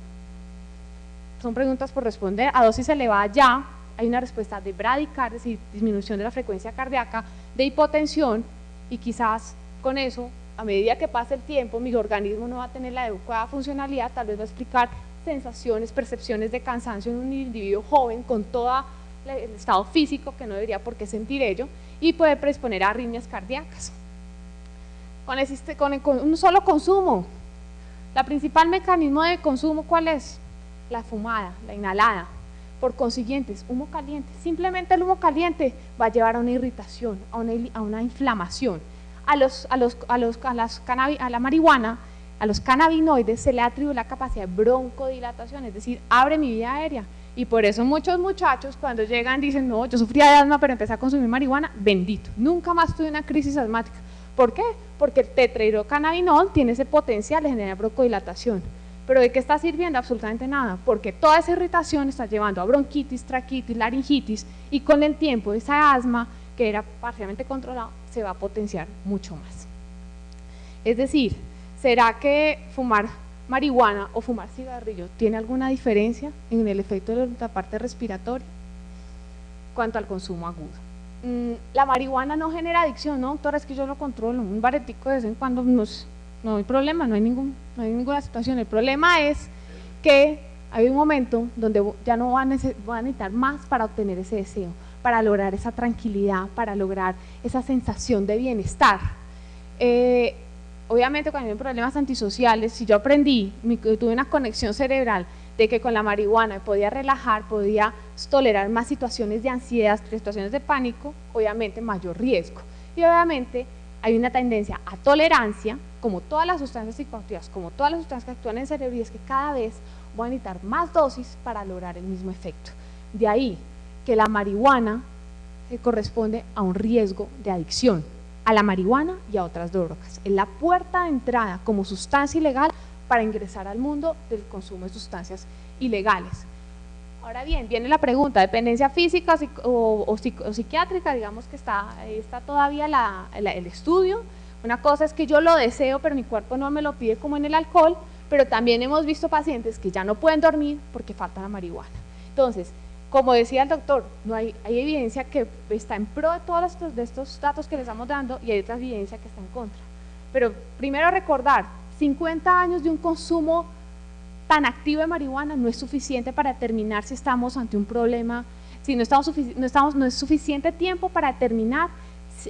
Son preguntas por responder. A dosis elevada ya hay una respuesta de bradicardia, es decir, disminución de la frecuencia cardíaca, de hipotensión, y quizás con eso, a medida que pase el tiempo, mi organismo no va a tener la adecuada funcionalidad, tal vez va a explicar sensaciones, percepciones de cansancio en un individuo joven con todo el estado físico que no debería por qué sentir ello, y puede predisponer a arritmias cardíacas. Con un solo consumo, la principal mecanismo de consumo, ¿cuál es? La fumada, la inhalada. Por consiguiente, es humo caliente. Simplemente el humo caliente va a llevar a una irritación, a una inflamación. A la marihuana, a los cannabinoides se le atribuye la capacidad de broncodilatación, es decir, abre mi vía aérea. Y por eso muchos muchachos cuando llegan dicen, no, yo sufría de asma pero empecé a consumir marihuana, bendito, nunca más tuve una crisis asmática. ¿Por qué? Porque el tetrahidrocannabinol tiene ese potencial de generar broncodilatación. ¿Pero de qué está sirviendo? Absolutamente nada, porque toda esa irritación está llevando a bronquitis, traquitis, laringitis, y con el tiempo esa asma, que era parcialmente controlada, se va a potenciar mucho más. Es decir, ¿será que fumar marihuana o fumar cigarrillo tiene alguna diferencia en el efecto de la parte respiratoria? Cuanto al consumo agudo. La marihuana no genera adicción, ¿no, doctora? Es que yo lo controlo, un baretico de vez en cuando no hay problema, no hay ninguna situación. El problema es que hay un momento donde ya no van a necesitar más para obtener ese deseo, para lograr esa tranquilidad, para lograr esa sensación de bienestar. Obviamente cuando hay problemas antisociales, si yo aprendí, tuve una conexión cerebral de que con la marihuana podía relajar, podía tolerar más situaciones de ansiedad, situaciones de pánico, obviamente mayor riesgo. Y obviamente hay una tendencia a tolerancia, como todas las sustancias psicoactivas, como todas las sustancias que actúan en el cerebro, y es que cada vez voy a necesitar más dosis para lograr el mismo efecto. De ahí que la marihuana corresponde a un riesgo de adicción, a la marihuana y a otras drogas. Es la puerta de entrada como sustancia ilegal para ingresar al mundo del consumo de sustancias ilegales. Ahora bien, viene la pregunta, dependencia física o psiquiátrica, digamos que está todavía el estudio. Una cosa es que yo lo deseo, pero mi cuerpo no me lo pide como en el alcohol, pero también hemos visto pacientes que ya no pueden dormir porque falta la marihuana. Entonces, como decía el doctor, hay evidencia que está en pro de todos estos datos que les estamos dando y hay otra evidencia que está en contra. Pero primero recordar, 50 años de un consumo tan activo de marihuana no es suficiente para determinar si estamos ante un problema, si no es suficiente tiempo para determinar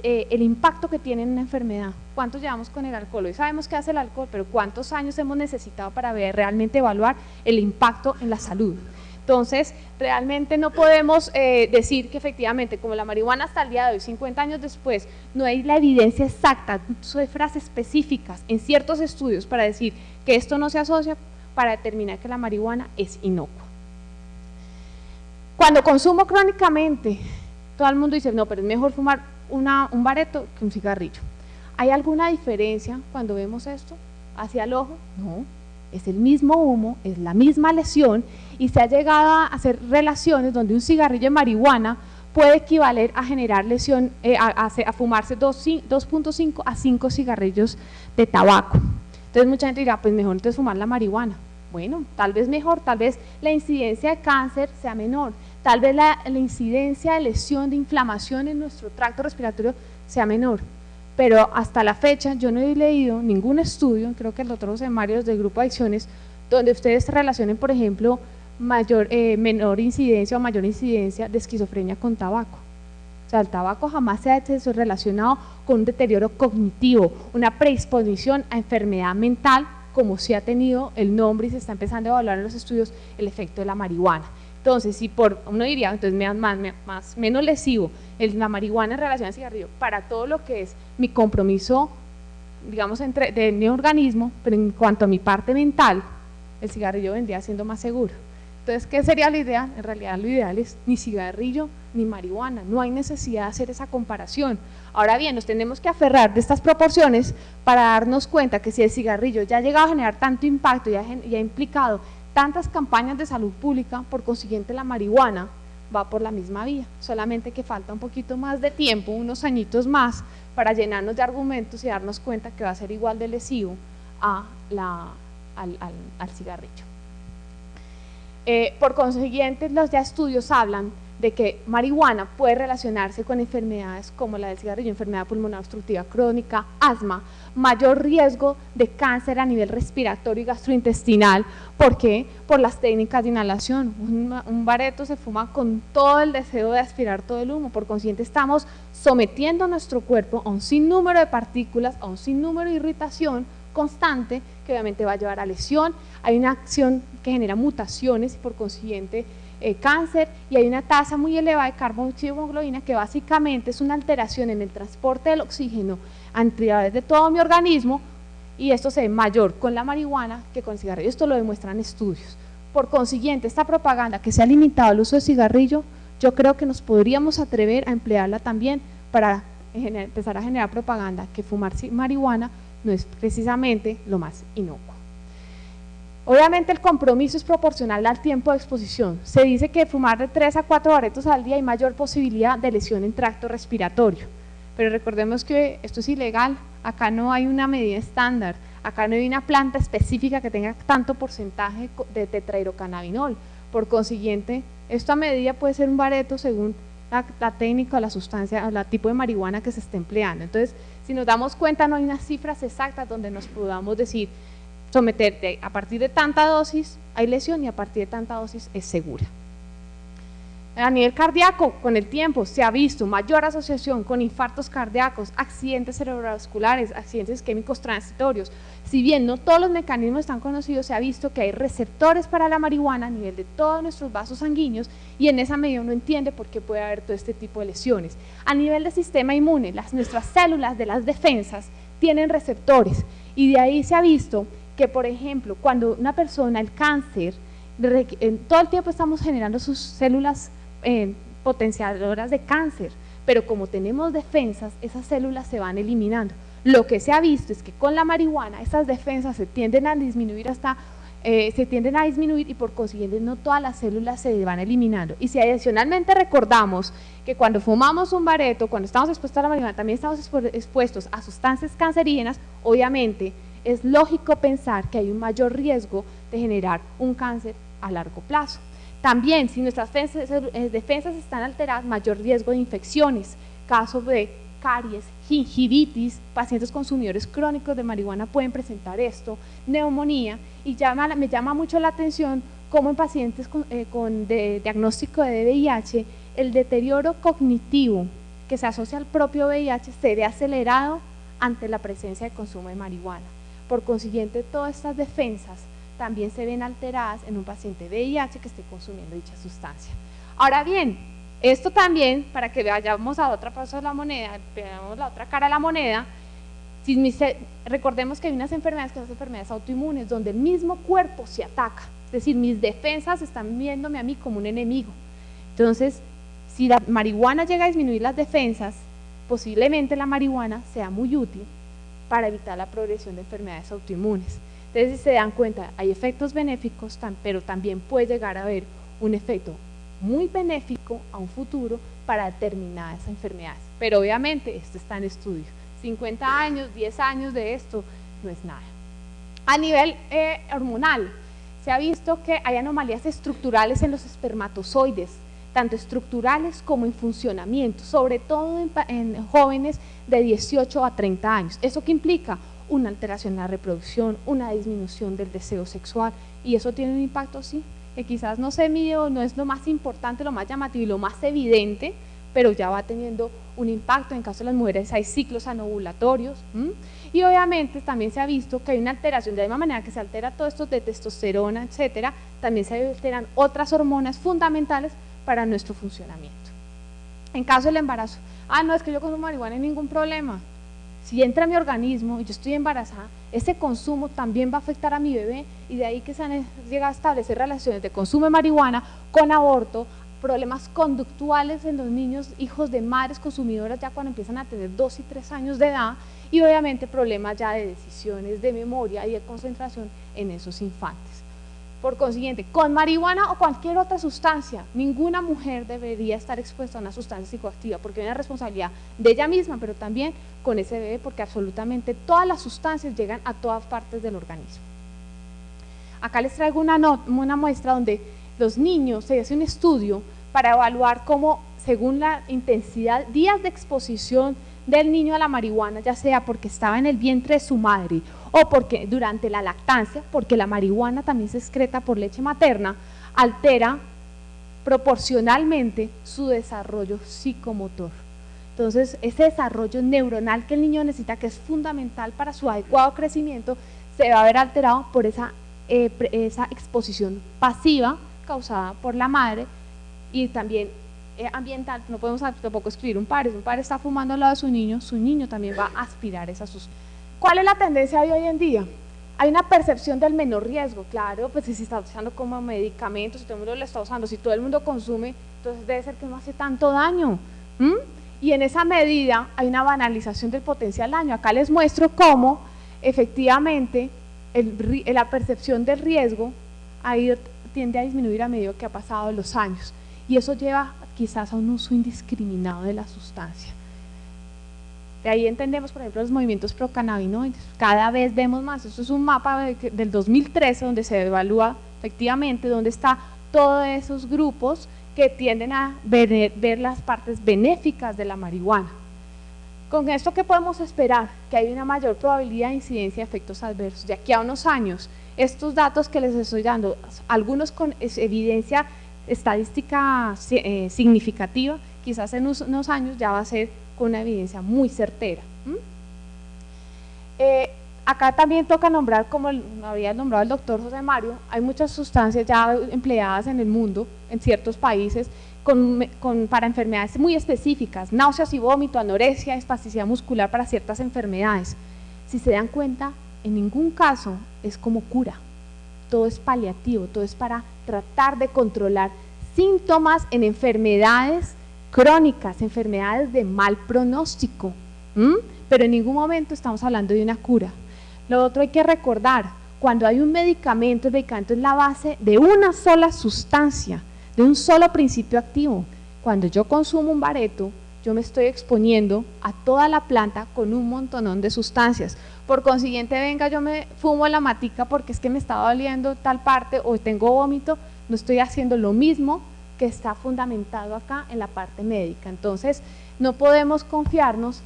el impacto que tiene en una enfermedad. ¿Cuántos llevamos con el alcohol? Hoy sabemos qué hace el alcohol, pero ¿cuántos años hemos necesitado para realmente evaluar el impacto en la salud? Entonces, realmente no podemos decir que efectivamente, como la marihuana hasta el día de hoy, 50 años después, no hay la evidencia exacta, cifras específicas en ciertos estudios para decir que esto no se asocia, para determinar que la marihuana es inocua. Cuando consumo crónicamente, todo el mundo dice, no, pero es mejor fumar un bareto que un cigarrillo. ¿Hay alguna diferencia cuando vemos esto hacia el ojo? No, es el mismo humo, es la misma lesión y se ha llegado a hacer relaciones donde un cigarrillo de marihuana puede equivaler a generar lesión, a fumarse 2.5 a 5 cigarrillos de tabaco. Entonces mucha gente dirá, pues mejor entonces fumar la marihuana. Bueno, tal vez mejor, tal vez la incidencia de cáncer sea menor, tal vez la incidencia de lesión, de inflamación en nuestro tracto respiratorio sea menor, pero hasta la fecha yo no he leído ningún estudio, creo que el doctor José Mario del Grupo de Adicciones, donde ustedes relacionen, por ejemplo, menor incidencia o mayor incidencia de esquizofrenia con tabaco. O sea, el tabaco jamás se ha relacionado con un deterioro cognitivo, una predisposición a enfermedad mental, como sí ha tenido el nombre y se está empezando a evaluar en los estudios el efecto de la marihuana. Entonces, si uno diría, entonces menos lesivo la marihuana en relación al cigarrillo para todo lo que es mi compromiso, digamos, de mi organismo, pero en cuanto a mi parte mental, el cigarrillo vendría siendo más seguro. Entonces, ¿qué sería lo ideal? En realidad lo ideal es ni cigarrillo ni marihuana, no hay necesidad de hacer esa comparación. Ahora bien, nos tenemos que aferrar de estas proporciones para darnos cuenta que si el cigarrillo ya ha llegado a generar tanto impacto y ha implicado tantas campañas de salud pública, por consiguiente la marihuana va por la misma vía, solamente que falta un poquito más de tiempo, unos añitos más, para llenarnos de argumentos y darnos cuenta que va a ser igual de lesivo al cigarrillo. Por consiguiente, los ya estudios hablan de que marihuana puede relacionarse con enfermedades como la del cigarrillo, enfermedad pulmonar obstructiva crónica, asma, mayor riesgo de cáncer a nivel respiratorio y gastrointestinal. ¿Por qué? Por las técnicas de inhalación. Un bareto se fuma con todo el deseo de aspirar todo el humo, por consiguiente estamos sometiendo a nuestro cuerpo a un sinnúmero de partículas, a un sinnúmero de irritación constante que obviamente va a llevar a lesión. Hay una acción que genera mutaciones y por consiguiente cáncer, y hay una tasa muy elevada de carboxiemoglobina que básicamente es una alteración en el transporte del oxígeno a través de todo mi organismo, y esto se ve mayor con la marihuana que con el cigarrillo. Esto lo demuestran estudios. Por consiguiente, esta propaganda que se ha limitado al uso de cigarrillo, yo creo que nos podríamos atrever a emplearla también para empezar a generar propaganda que fumar marihuana no es precisamente lo más inocuo. Obviamente el compromiso es proporcional al tiempo de exposición. Se dice que fumar de 3 a 4 baretos al día hay mayor posibilidad de lesión en tracto respiratorio, pero recordemos que esto es ilegal, acá no hay una medida estándar, acá no hay una planta específica que tenga tanto porcentaje de tetrahidrocannabinol. Por consiguiente, esta medida puede ser un bareto según la técnica o la sustancia o el tipo de marihuana que se esté empleando. Entonces, si nos damos cuenta, no hay unas cifras exactas donde nos podamos decir, someterte a partir de tanta dosis hay lesión y a partir de tanta dosis es segura. A nivel cardíaco, con el tiempo se ha visto mayor asociación con infartos cardíacos, accidentes cerebrovasculares, accidentes isquémicos transitorios. Si bien no todos los mecanismos están conocidos, se ha visto que hay receptores para la marihuana a nivel de todos nuestros vasos sanguíneos, y en esa medida uno entiende por qué puede haber todo este tipo de lesiones. A nivel del sistema inmune, nuestras células de las defensas tienen receptores, y de ahí se ha visto que, por ejemplo, cuando una persona, el cáncer, todo el tiempo estamos generando sus células potenciadoras de cáncer, pero como tenemos defensas, esas células se van eliminando. Lo que se ha visto es que con la marihuana esas defensas se tienden a disminuir y por consiguiente no todas las células se van eliminando. Y si adicionalmente recordamos que cuando fumamos un bareto, cuando estamos expuestos a la marihuana, también estamos expuestos a sustancias cancerígenas, obviamente es lógico pensar que hay un mayor riesgo de generar un cáncer a largo plazo. También, si nuestras defensas están alteradas, mayor riesgo de infecciones, casos de caries, gingivitis, pacientes consumidores crónicos de marihuana pueden presentar esto, neumonía, y me llama mucho la atención cómo en pacientes con diagnóstico de VIH, el deterioro cognitivo que se asocia al propio VIH se ve acelerado ante la presencia de consumo de marihuana. Por consiguiente, todas estas defensas también se ven alteradas en un paciente VIH que esté consumiendo dicha sustancia. Ahora bien, esto también, para que vayamos a otra paso de la moneda, veamos la otra cara de la moneda, recordemos que hay unas enfermedades que son enfermedades autoinmunes, donde el mismo cuerpo se ataca, es decir, mis defensas están viéndome a mí como un enemigo. Entonces, si la marihuana llega a disminuir las defensas, posiblemente la marihuana sea muy útil para evitar la progresión de enfermedades autoinmunes. Entonces, si se dan cuenta, hay efectos benéficos, pero también puede llegar a haber un efecto muy benéfico a un futuro para determinadas enfermedades. Pero obviamente esto está en estudio. 50 años, 10 años de esto no es nada. A nivel hormonal, se ha visto que hay anomalías estructurales en los espermatozoides, tanto estructurales como en funcionamiento, sobre todo en jóvenes de 18 a 30 años. ¿Eso qué implica? Una alteración en la reproducción, una disminución del deseo sexual, y eso tiene un impacto, sí, que quizás no se mide o no es lo más importante, lo más llamativo y lo más evidente, pero ya va teniendo un impacto. En caso de las mujeres hay ciclos anovulatorios, y obviamente también se ha visto que hay una alteración, de la misma manera que se altera todo esto de testosterona, etcétera, también se alteran otras hormonas fundamentales para nuestro funcionamiento. En caso del embarazo, no, es que yo consumo marihuana, no hay ningún problema. Si entra a mi organismo y yo estoy embarazada, ese consumo también va a afectar a mi bebé, y de ahí que se han llegado a establecer relaciones de consumo de marihuana con aborto, problemas conductuales en los niños, hijos de madres consumidoras ya cuando empiezan a tener 2 y 3 años de edad, y obviamente problemas ya de decisiones, de memoria y de concentración en esos infantes. Por consiguiente, con marihuana o cualquier otra sustancia, ninguna mujer debería estar expuesta a una sustancia psicoactiva, porque hay una responsabilidad de ella misma, pero también con ese bebé, porque absolutamente todas las sustancias llegan a todas partes del organismo. Acá les traigo una muestra donde los niños, se hace un estudio para evaluar cómo, según la intensidad, días de exposición del niño a la marihuana, ya sea porque estaba en el vientre de su madre o porque durante la lactancia, porque la marihuana también se excreta por leche materna, altera proporcionalmente su desarrollo psicomotor. Entonces, ese desarrollo neuronal que el niño necesita, que es fundamental para su adecuado crecimiento, se va a ver alterado por esa exposición pasiva causada por la madre, y también ambiental. No podemos tampoco excluir un padre. Si un padre está fumando al lado de su niño también va a aspirar esa sustancia. ¿Cuál es la tendencia de hoy en día? Hay una percepción del menor riesgo, claro, pues si se está usando como medicamento, si todo el mundo lo está usando, si todo el mundo consume, entonces debe ser que no hace tanto daño. Y en esa medida hay una banalización del potencial daño. Acá les muestro cómo efectivamente la percepción del riesgo tiende a disminuir a medida que ha pasado los años, y eso lleva quizás a un uso indiscriminado de la sustancia. De ahí entendemos, por ejemplo, los movimientos procannabinoides. Cada vez vemos más. Esto es un mapa del 2013 donde se evalúa efectivamente dónde están todos esos grupos que tienden a ver las partes benéficas de la marihuana. Con esto, ¿qué podemos esperar? Que hay una mayor probabilidad de incidencia de efectos adversos. De aquí a unos años, estos datos que les estoy dando, algunos con evidencia estadística significativa, quizás en unos años ya va a ser con una evidencia muy certera. Acá también toca nombrar, como había nombrado el doctor José Mario, hay muchas sustancias ya empleadas en el mundo, en ciertos países, para enfermedades muy específicas, náuseas y vómito, anorexia, espasticidad muscular para ciertas enfermedades. Si se dan cuenta, en ningún caso es como cura, todo es paliativo, todo es para tratar de controlar síntomas en enfermedades crónicas, enfermedades de mal pronóstico, pero en ningún momento estamos hablando de una cura. Lo otro hay que recordar, cuando hay un medicamento, el medicamento es la base de una sola sustancia, de un solo principio activo. Cuando yo consumo un bareto, yo me estoy exponiendo a toda la planta con un montonón de sustancias. Por consiguiente, venga, yo me fumo la matica porque es que me está doliendo tal parte o tengo vómito, no estoy haciendo lo mismo que está fundamentado acá en la parte médica. Entonces, no podemos confiarnos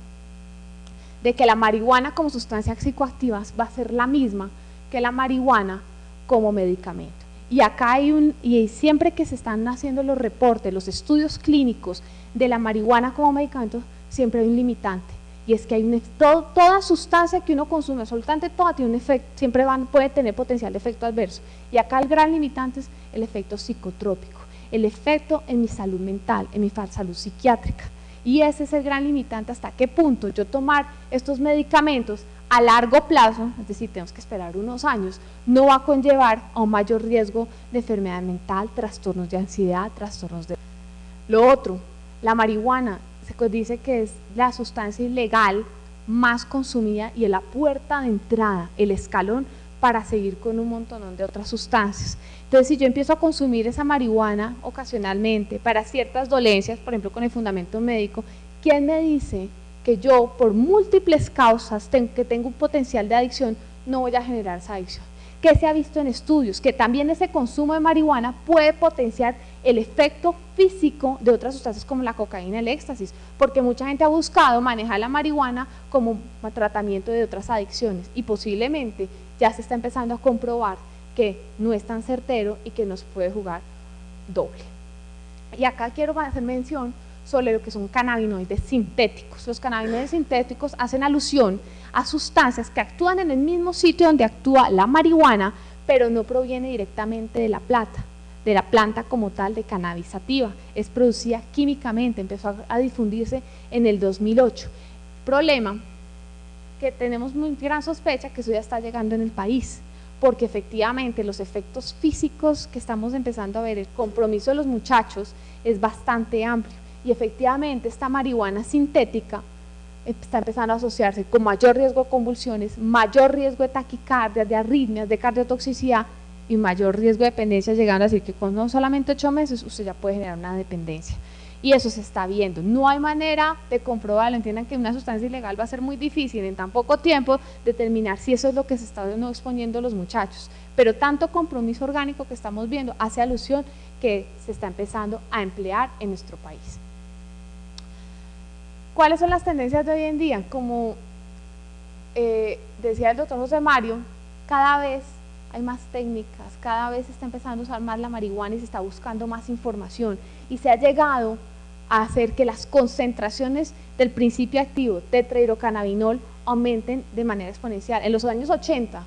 de que la marihuana como sustancia psicoactiva va a ser la misma que la marihuana como medicamento. Y acá y siempre que se están haciendo los reportes, los estudios clínicos de la marihuana como medicamento, siempre hay un limitante, y es que hay toda sustancia que uno consume, absolutamente toda, tiene un efecto, siempre puede tener potencial de efecto adverso, y acá el gran limitante es el efecto psicotrópico, el efecto en mi salud mental, en mi salud psiquiátrica, y ese es el gran limitante, hasta qué punto yo tomar estos medicamentos a largo plazo, es decir, tenemos que esperar unos años, no va a conllevar a un mayor riesgo de enfermedad mental, trastornos de ansiedad, trastornos de... Lo otro, la marihuana se dice que es la sustancia ilegal más consumida y es la puerta de entrada, el escalón para seguir con un montón de otras sustancias. Entonces, si yo empiezo a consumir esa marihuana ocasionalmente para ciertas dolencias, por ejemplo con el fundamento médico, ¿quién me dice que yo por múltiples causas que tengo un potencial de adicción no voy a generar esa adicción? ¿Qué se ha visto en estudios? Que también ese consumo de marihuana puede potenciar el efecto físico de otras sustancias como la cocaína, el éxtasis, porque mucha gente ha buscado manejar la marihuana como tratamiento de otras adicciones y posiblemente ya se está empezando a comprobar que no es tan certero y que nos puede jugar doble. Y acá quiero hacer mención sobre lo que son cannabinoides sintéticos. Los cannabinoides sintéticos hacen alusión a sustancias que actúan en el mismo sitio donde actúa la marihuana, pero no proviene directamente de la planta como tal de cannabis sativa, es producida químicamente, empezó a difundirse en el 2008. Problema que tenemos muy gran sospecha que eso ya está llegando en el país, porque efectivamente los efectos físicos que estamos empezando a ver, el compromiso de los muchachos es bastante amplio, y efectivamente esta marihuana sintética está empezando a asociarse con mayor riesgo de convulsiones, mayor riesgo de taquicardia, de arritmias, de cardiotoxicidad y mayor riesgo de dependencia, llegando a decir que con no solamente 8 meses usted ya puede generar una dependencia. Y eso se está viendo, no hay manera de comprobarlo. Entiendan que una sustancia ilegal va a ser muy difícil en tan poco tiempo determinar si eso es lo que se está exponiendo los muchachos, pero tanto compromiso orgánico que estamos viendo hace alusión que se está empezando a emplear en nuestro país. ¿Cuáles son las tendencias de hoy en día? Como decía el doctor José Mario, cada vez hay más técnicas, cada vez se está empezando a usar más la marihuana y se está buscando más información, y se ha llegado a hacer que las concentraciones del principio activo tetrahidrocannabinol aumenten de manera exponencial. En los años 80,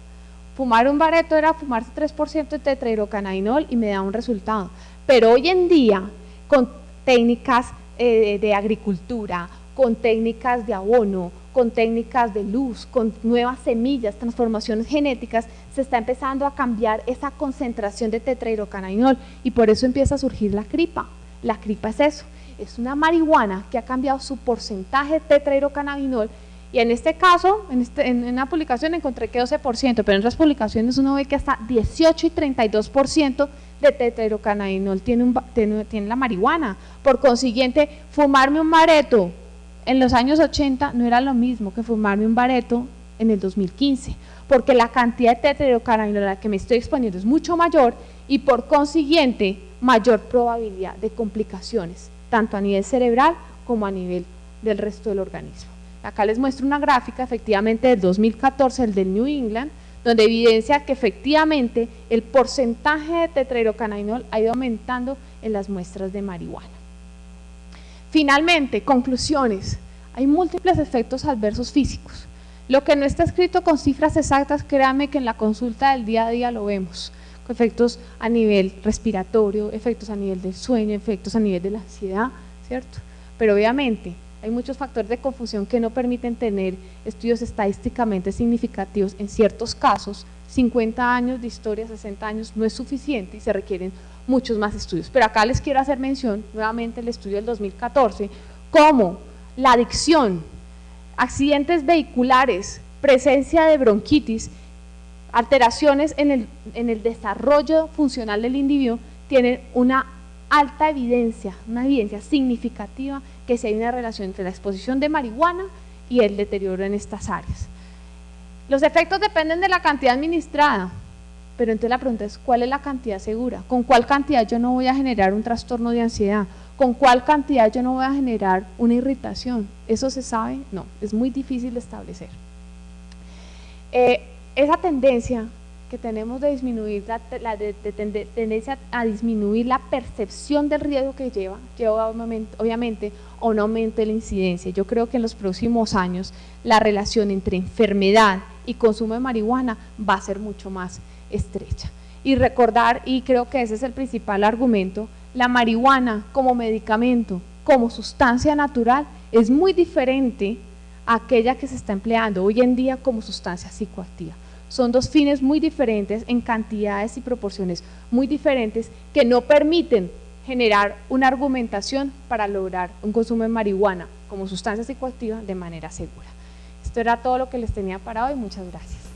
Fumar un bareto era fumarse 3% de tetrahidrocannabinol y me da un resultado. Pero hoy en día, con técnicas de agricultura, con técnicas de abono, con técnicas de luz, con nuevas semillas, transformaciones genéticas, se está empezando a cambiar esa concentración de tetrahidrocannabinol y por eso empieza a surgir la cripa. La cripa es eso, es una marihuana que ha cambiado su porcentaje de tetrahidrocannabinol y en este caso, en una publicación encontré que 12%, pero en otras publicaciones uno ve que hasta 18 y 32% de tetrahidrocannabinol tiene la marihuana. Por consiguiente, fumarme un bareto en los años 80 no era lo mismo que fumarme un bareto en el 2015, porque la cantidad de tetrahidrocannabinol a la que me estoy exponiendo es mucho mayor y por consiguiente mayor probabilidad de complicaciones, tanto a nivel cerebral como a nivel del resto del organismo. Acá les muestro una gráfica efectivamente del 2014, el del New England, donde evidencia que efectivamente el porcentaje de tetrahidrocannabinol ha ido aumentando en las muestras de marihuana. Finalmente, conclusiones. Hay múltiples efectos adversos físicos. Lo que no está escrito con cifras exactas, créanme que en la consulta del día a día lo vemos. Efectos a nivel respiratorio, efectos a nivel del sueño, efectos a nivel de la ansiedad, ¿cierto? Pero obviamente hay muchos factores de confusión que no permiten tener estudios estadísticamente significativos. En ciertos casos, 50 años de historia, 60 años no es suficiente y se requieren muchos más estudios. Pero acá les quiero hacer mención, nuevamente el estudio del 2014, como la adicción, accidentes vehiculares, presencia de bronquitis, alteraciones en el desarrollo funcional del individuo, tienen una alta evidencia, una evidencia significativa que si hay una relación entre la exposición de marihuana y el deterioro en estas áreas. Los efectos dependen de la cantidad administrada, pero entonces la pregunta es, ¿cuál es la cantidad segura? ¿Con cuál cantidad yo no voy a generar un trastorno de ansiedad? ¿Con cuál cantidad yo no voy a generar una irritación? ¿Eso se sabe? No, es muy difícil de establecer. Esa tendencia que tenemos de disminuir, tendencia a disminuir la percepción del riesgo que lleva obviamente a un aumento de la incidencia. Yo creo que en los próximos años la relación entre enfermedad y consumo de marihuana va a ser mucho más estrecha. Y recordar, y creo que ese es el principal argumento, la marihuana como medicamento, como sustancia natural, es muy diferente a aquella que se está empleando hoy en día como sustancia psicoactiva. Son dos fines muy diferentes en cantidades y proporciones muy diferentes que no permiten generar una argumentación para lograr un consumo de marihuana como sustancia psicoactiva de manera segura. Esto era todo lo que les tenía para hoy. Muchas gracias.